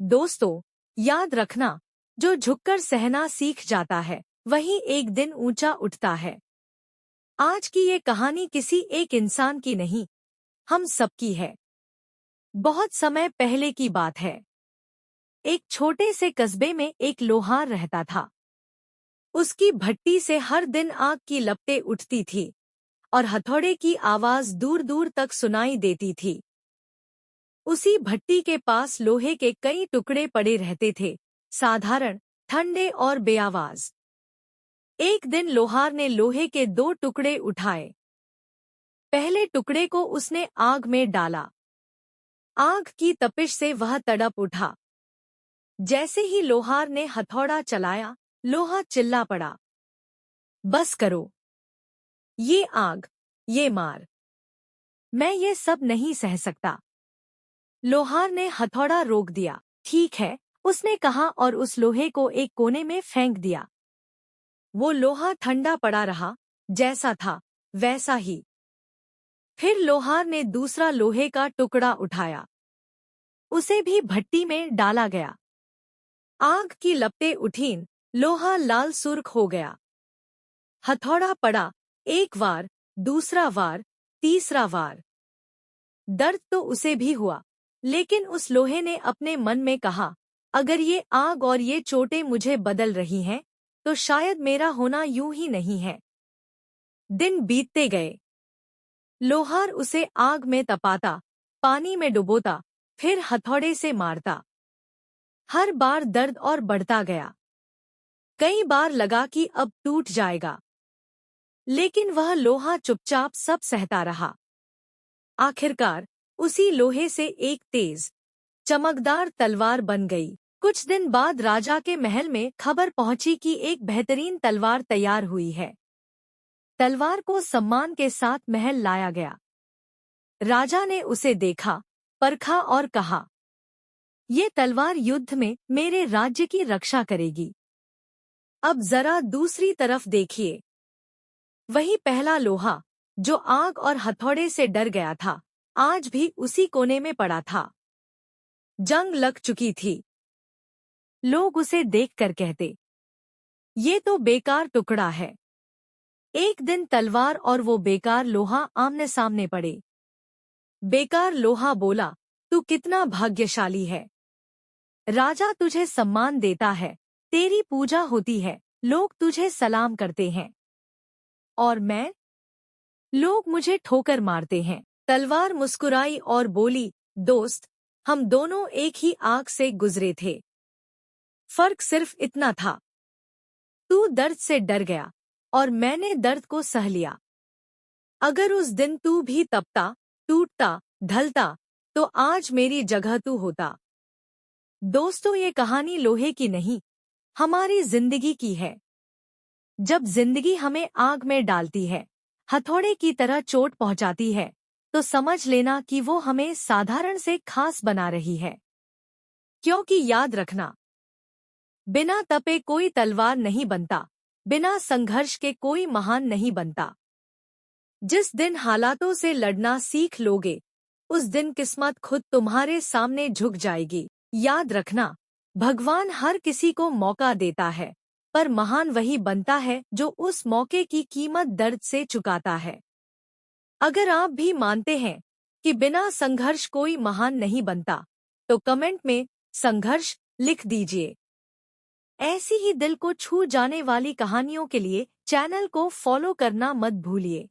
दोस्तों, याद रखना, जो झुककर सहना सीख जाता है वही एक दिन ऊंचा उठता है। आज की ये कहानी किसी एक इंसान की नहीं, हम सबकी है। बहुत समय पहले की बात है। एक छोटे से कस्बे में एक लोहार रहता था। उसकी भट्टी से हर दिन आग की लपटें उठती थी और हथौड़े की आवाज दूर दूर तक सुनाई देती थी। उसी भट्टी के पास लोहे के कई टुकड़े पड़े रहते थे, साधारण, ठंडे और बेआवाज। एक दिन लोहार ने लोहे के 2 टुकड़े उठाए। पहले टुकड़े को उसने आग में डाला। आग की तपिश से वह तड़प उठा। जैसे ही लोहार ने हथौड़ा चलाया, लोहा चिल्ला पड़ा, बस करो, ये आग, ये मार, मैं ये सब नहीं सह सकता। लोहार ने हथौड़ा रोक दिया। ठीक है, उसने कहा और उस लोहे को एक कोने में फेंक दिया। वो लोहा ठंडा पड़ा रहा, जैसा था वैसा ही। फिर लोहार ने दूसरा लोहे का टुकड़ा उठाया। उसे भी भट्टी में डाला गया। आग की लपटें उठीं, लोहा लाल सुर्ख हो गया। हथौड़ा पड़ा, एक वार, दूसरा वार, तीसरा वार। दर्द तो उसे भी हुआ, लेकिन उस लोहे ने अपने मन में कहा, अगर ये आग और ये चोटें मुझे बदल रही हैं, तो शायद मेरा होना यूं ही नहीं है। दिन बीतते गए। लोहार उसे आग में तपाता, पानी में डुबोता, फिर हथौड़े से मारता। हर बार दर्द और बढ़ता गया। कई बार लगा कि अब टूट जाएगा, लेकिन वह लोहा चुपचाप सब सहता रहा। आखिरकार उसी लोहे से एक तेज, चमकदार तलवार बन गई। कुछ दिन बाद राजा के महल में खबर पहुंची कि एक बेहतरीन तलवार तैयार हुई है। तलवार को सम्मान के साथ महल लाया गया। राजा ने उसे देखा, परखा और कहा, ये तलवार युद्ध में मेरे राज्य की रक्षा करेगी। अब जरा दूसरी तरफ देखिए। वही पहला लोहा, जो आग और हथौड़े से डर गया था, आज भी उसी कोने में पड़ा था। जंग लग चुकी थी। लोग उसे देखकर कहते, ये तो बेकार टुकड़ा है। एक दिन तलवार और वो बेकार लोहा आमने सामने पड़े। बेकार लोहा बोला, तू कितना भाग्यशाली है। राजा तुझे सम्मान देता है, तेरी पूजा होती है, लोग तुझे सलाम करते हैं। और मैं? लोग मुझे ठोकर मारते हैं। तलवार मुस्कुराई और बोली, दोस्त, हम दोनों एक ही आग से गुजरे थे। फर्क सिर्फ इतना था, तू दर्द से डर गया और मैंने दर्द को सह लिया। अगर उस दिन तू भी तपता, टूटता, ढलता, तो आज मेरी जगह तू होता। दोस्तों, ये कहानी लोहे की नहीं, हमारी जिंदगी की है। जब जिंदगी हमें आग में डालती है, हथौड़े की तरह चोट पहुंचाती है, तो समझ लेना कि वो हमें साधारण से खास बना रही है। क्योंकि याद रखना, बिना तपे कोई तलवार नहीं बनता, बिना संघर्ष के कोई महान नहीं बनता। जिस दिन हालातों से लड़ना सीख लोगे, उस दिन किस्मत खुद तुम्हारे सामने झुक जाएगी। याद रखना, भगवान हर किसी को मौका देता है, पर महान वही बनता है जो उस मौके की कीमत दर्द से चुकाता है। अगर आप भी मानते हैं कि बिना संघर्ष कोई महान नहीं बनता, तो कमेंट में संघर्ष लिख दीजिए। ऐसी ही दिल को छू जाने वाली कहानियों के लिए चैनल को फॉलो करना मत भूलिए।